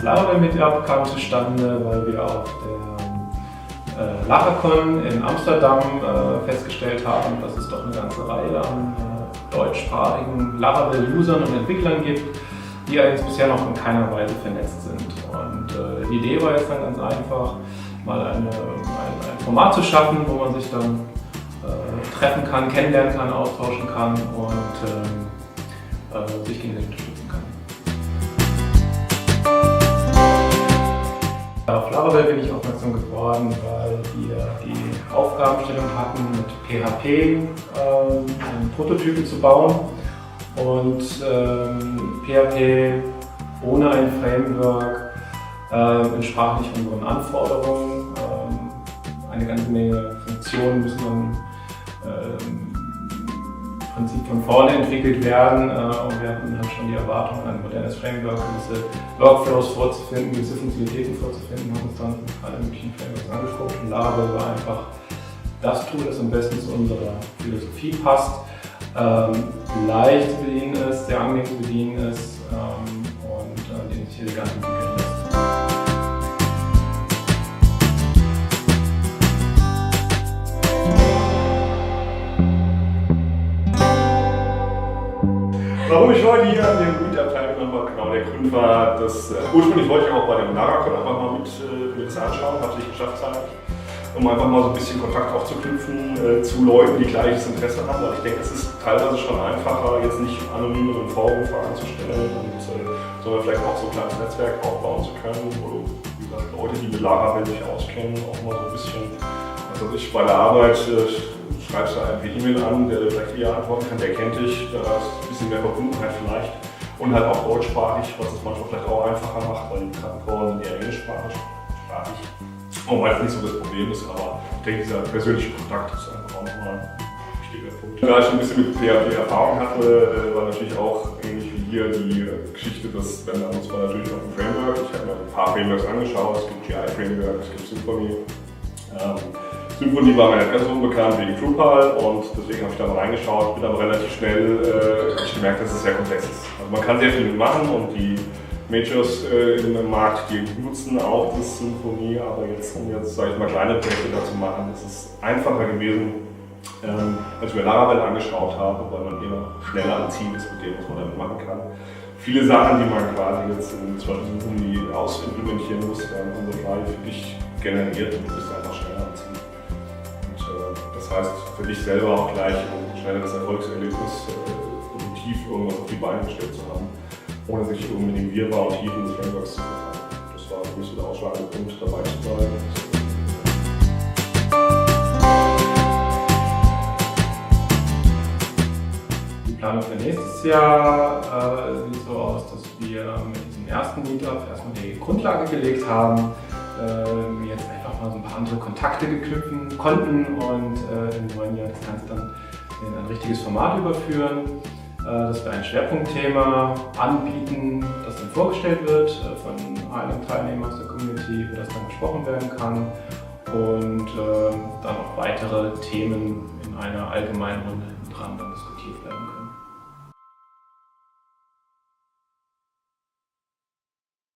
Laravel-Meetup kam zustande, weil wir auf der Laracon in Amsterdam festgestellt haben, dass es doch eine ganze Reihe an deutschsprachigen Laravel-Usern und Entwicklern gibt, die allerdings bisher noch in keiner Weise vernetzt sind. Und die Idee war jetzt dann ganz einfach, mal ein Format zu schaffen, wo man sich dann treffen kann, kennenlernen kann, austauschen kann und sich gegenseitig unterstützen kann. Auf Laravel bin ich aufmerksam geworden, weil wir die Aufgabenstellung hatten, mit PHP Prototypen zu bauen. Und PHP ohne ein Framework entsprach nicht unseren Anforderungen. Eine ganze Menge Funktionen müssen dann im Prinzip von vorne entwickelt werden. Und wir hatten dann schon die Erwartung, ein modernes Framework, gewisse Workflows vorzufinden, gewisse Funktionalitäten vorzufinden, haben uns dann mit allen möglichen Frameworks angeguckt. Und Laravel war einfach das Tool, das am besten zu unserer Philosophie passt. Leicht zu bedienen ist, sehr angenehm zu bedienen ist und den sich elegant entwickeln lässt. Warum ich heute hier an dem Meetup teilgenommen habe, genau der Grund war, dass ursprünglich wollte ich auch bei dem Laracon einfach mal mit das anschauen, habe es nicht geschafft, um einfach mal so ein bisschen Kontakt aufzuknüpfen zu Leuten, die gleiches Interesse haben. Weil ich denke, es ist teilweise schon einfacher, jetzt nicht anonym in Forum Fragen zu stellen, sondern vielleicht auch so ein kleines Netzwerk aufbauen zu können, wo, wie gesagt, Leute, die mit Laravel sich auskennen, auch mal so ein bisschen, also ich bei der Arbeit schreibst du einen per E-Mail an, der vielleicht eher antworten kann, der kennt dich, da ist ein bisschen mehr Verbundenheit vielleicht und halt auch deutschsprachig, was es manchmal vielleicht auch einfacher macht, weil die Krankenhauer sind eher englischsprachig. Und weil es nicht so das Problem ist, aber ich denke, dieser persönliche Kontakt ist einfach auch nochmal ein wichtiger Punkt. Da ich schon ein bisschen mit PHP Erfahrung hatte, war natürlich auch ähnlich wie hier die Geschichte, dass wenn da muss man natürlich noch ein Framework. Ich habe mir ein paar Frameworks angeschaut, es gibt GI-Framework, es gibt Symfony. Symfony war mir nicht ganz so unbekannt wegen Drupal und deswegen habe ich da mal reingeschaut, bin aber relativ schnell gemerkt, dass es sehr komplex ist. Also man kann sehr viel machen und die Majors im Markt, die nutzen auch das Symfony, aber jetzt, um jetzt, sage ich mal, kleine Projekte dazu machen, ist es einfacher gewesen, als ich mir Laravel angeschaut habe, weil man immer schneller am Ziel ist mit dem, was man damit machen kann. Viele Sachen, die man quasi jetzt in zum Beispiel Symfony ausimplementieren muss, werden on the fly für dich generiert und du bist einfach schneller am Ziel. Und das heißt für dich selber auch gleich ein schnelleres Erfolgserlebnis, produktiv irgendwas auf die Beine gestellt zu haben, ohne sich irgendwie mit dem Wirrwarr und Tiefen des Frameworks zu verfangen. Das war für mich so der ausschlagende Punkt, dabei zu bleiben. Die Planung für nächstes Jahr sieht so aus, dass wir mit diesem ersten Meetup erstmal die Grundlage gelegt haben, jetzt einfach mal so ein paar andere Kontakte geknüpfen konnten und im neuen Jahr das Ganze dann in ein richtiges Format überführen. Dass wir ein Schwerpunktthema anbieten, das dann vorgestellt wird von einem Teilnehmer aus der Community, wie das dann besprochen werden kann und dann auch weitere Themen in einer allgemeinen Runde dran.